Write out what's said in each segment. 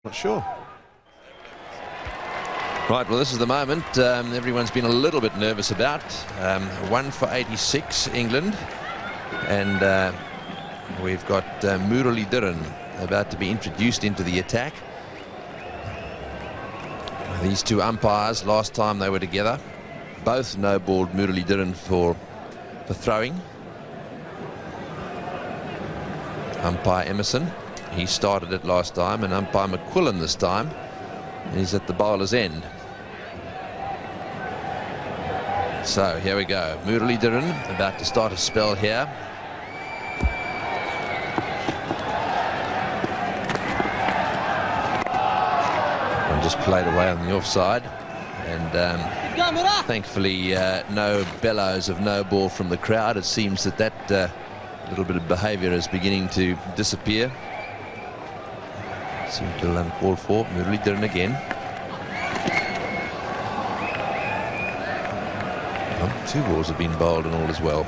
Not sure. Right, well, this is the moment everyone's been a little bit nervous about. 1 for 86, England. And we've got Murali about to be introduced into the attack. These two umpires, last time they were together, both no-balled Murali for throwing. Umpire Emerson, he started it last time, and umpire McQuillan this time. And he's at the bowler's end. So here we go. Murali about to start a spell here. One just played away on the offside. And thankfully no bellows of no ball from the crowd. It seems that little bit of behaviour is beginning to disappear. Seemed a little uncalled for. Murali again. Well, 2 balls have been bowled and all as well.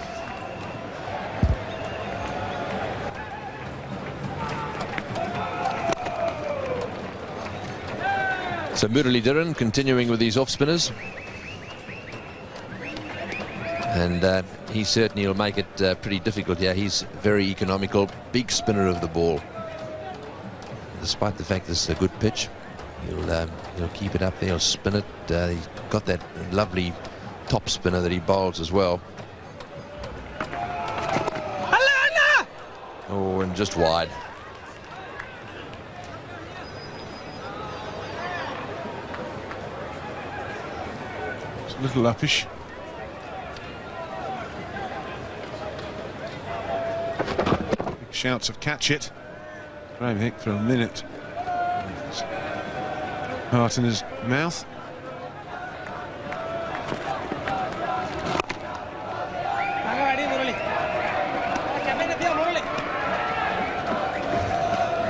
So Murali continuing with these off spinners. And he certainly will make it pretty difficult here. He's very economical, big spinner of the ball. Despite the fact this is a good pitch, he'll keep it up there, he'll spin it. He's got that lovely top spinner that he bowls as well. Oh, and just wide. It's a little uppish. Big shouts of catch it. Graham Hick for a minute. Heart in his mouth.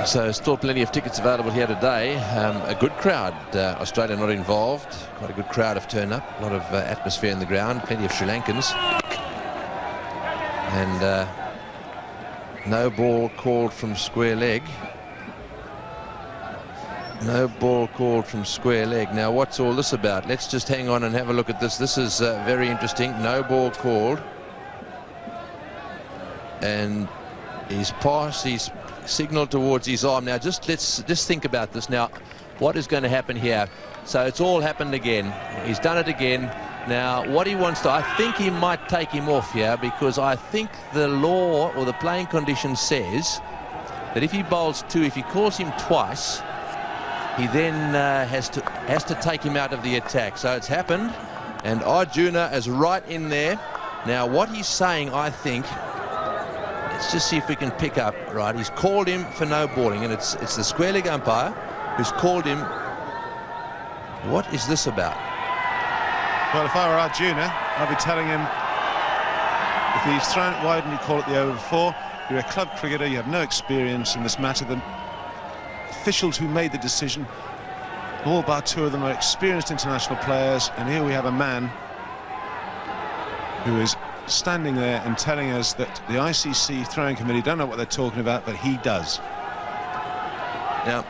So still plenty of tickets available here today. A good crowd. Australia not involved. Quite a good crowd have turned up. A lot of atmosphere in the ground. Plenty of Sri Lankans. And no ball called from square leg. No ball called from square leg. Now, what's all this about? Let's just hang on and have a look at this. This is very interesting. No ball called. And he's passed. He's signaled towards his arm. Now, let's think about this. Now, what is going to happen here? So it's all happened again. He's done it again. Now, what he wants to, I think he might take him off here, because I think the law or the playing condition says that if he bowls 2, if he calls him twice, he then has to take him out of the attack. So it's happened, and Arjuna is right in there. Now, what he's saying, I think, let's just see if we can pick up. Right, he's called him for no balling, and it's the square leg umpire who's called him. What is this about? Well, if I were Arjuna, I'd be telling him, if he's thrown it wide and you call it the over 4, you're a club cricketer, you have no experience in this matter. The officials who made the decision, all bar 2 of them, are experienced international players, and here we have a man who is standing there and telling us that the ICC throwing committee don't know what they're talking about, but he does. Now,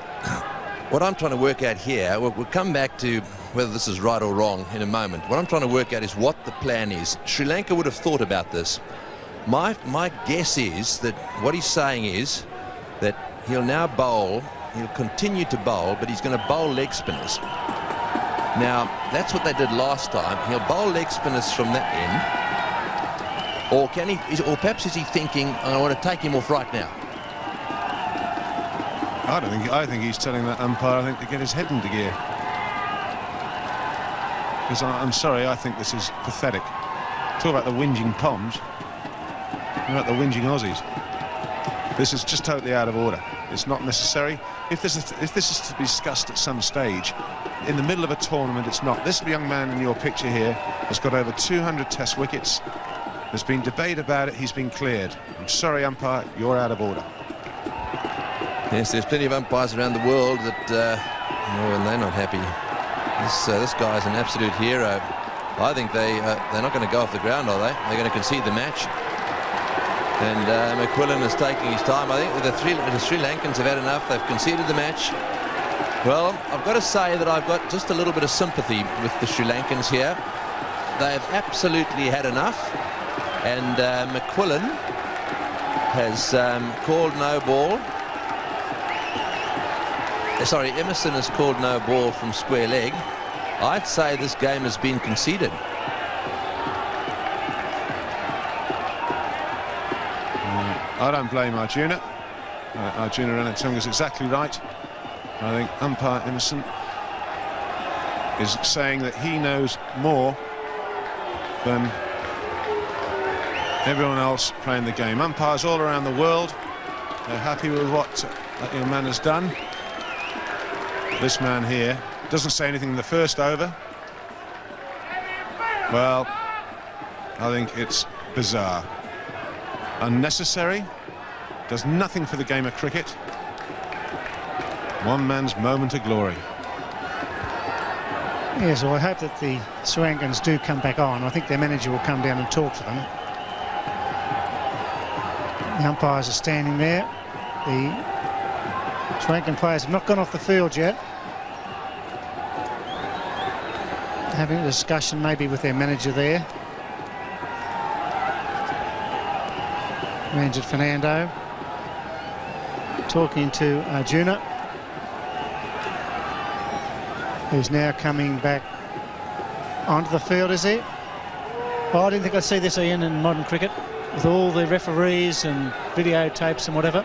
what I'm trying to work out here, we'll come back to whether this is right or wrong in a moment. What I'm trying to work out is what the plan is. Sri Lanka would have thought about this. My guess is that what he's saying is that he'll now bowl, he'll continue to bowl, but he's going to bowl leg spinners. Now, that's what they did last time. He'll bowl leg spinners from that end. Or can he, or perhaps is he thinking, I want to take him off right now? I think he's telling that umpire, I think, to get his head into gear. Because I'm sorry, I think this is pathetic. Talk about the whinging Poms. What about the whinging Aussies? This is just totally out of order. It's not necessary. If this is to be discussed at some stage, in the middle of a tournament, it's not. This young man in your picture here has got over 200 test wickets. There's been debate about it. He's been cleared. I'm sorry, umpire, you're out of order. Yes, there's plenty of umpires around the world that, and they're not happy. This guy's an absolute hero. I think they're not going to go off the ground, are they? They're going to concede the match. And McQuillan is taking his time. I think the Sri Lankans have had enough. They've conceded the match. Well, I've got to say that I've got just a little bit of sympathy with the Sri Lankans here. They've absolutely had enough, and McQuillan has called no ball. Sorry, Emerson has called no ball from square leg. I'd say this game has been conceded. I don't blame Arjuna. Arjuna Ranathunga is exactly right. I think umpire Emerson is saying that he knows more than everyone else playing the game. Umpires all around the world, they're happy with what that young man has done. This man here doesn't say anything in the first over. Well, I think it's bizarre. Unnecessary. Does nothing for the game of cricket. One man's moment of glory. Yes, well, I hope that the Sri Lankans do come back on. I think their manager will come down and talk to them. The umpires are standing there. The Sri Lankan players have not gone off the field yet. Having a discussion maybe with their manager there. Ranjit Fernando talking to Arjuna, who's now coming back onto the field, is he? Well, I didn't think I'd see this, Ian, in modern cricket, with all the referees and videotapes and whatever.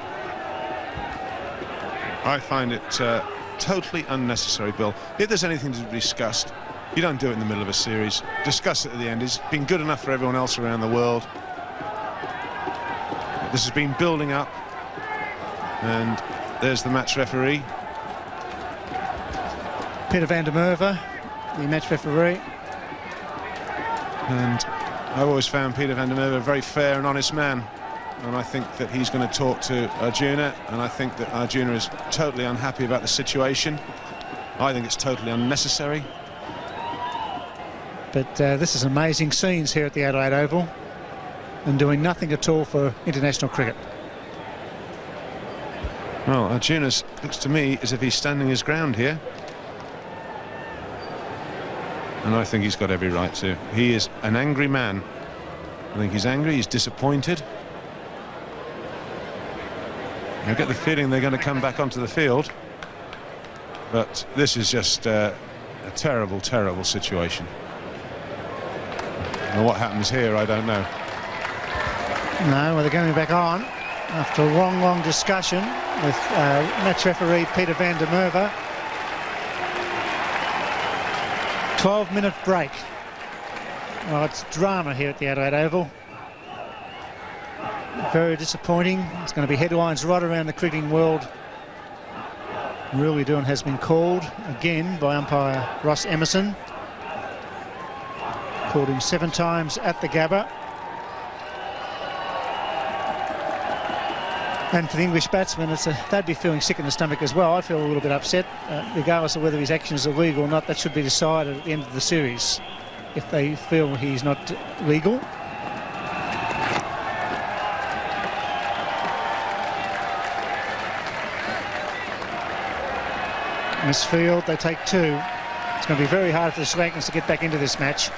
I find it totally unnecessary, Bill. If there's anything to be discussed, you don't do it in the middle of a series. Discuss it at the end. It's been good enough for everyone else around the world. This has been building up, and there's the match referee. Peter van der Merwe, the match referee. And I've always found Peter van der Merwe a very fair and honest man. And I think that he's going to talk to Arjuna, and I think that Arjuna is totally unhappy about the situation. I think it's totally unnecessary. But this is amazing scenes here at the Adelaide Oval, and doing nothing at all for international cricket. Well, Arjuna looks to me as if he's standing his ground here. And I think he's got every right to. He is an angry man. I think he's angry, he's disappointed. I get the feeling they're going to come back onto the field. But this is just a terrible, terrible situation. And what happens here, I don't know. No, well, they're going back on after a long, long discussion with match referee Peter van der Merwe. 12-minute break. Well, it's drama here at the Adelaide Oval. Very disappointing. It's going to be headlines right around the cricketing world. Murali has been called again by umpire Ross Emerson. Called him 7 times at the Gabba. And for the English batsmen, they'd be feeling sick in the stomach as well. I feel a little bit upset, regardless of whether his actions are legal or not. That should be decided at the end of the series, if they feel he's not legal. Misfield, they take 2. It's going to be very hard for the Sri Lankans to get back into this match.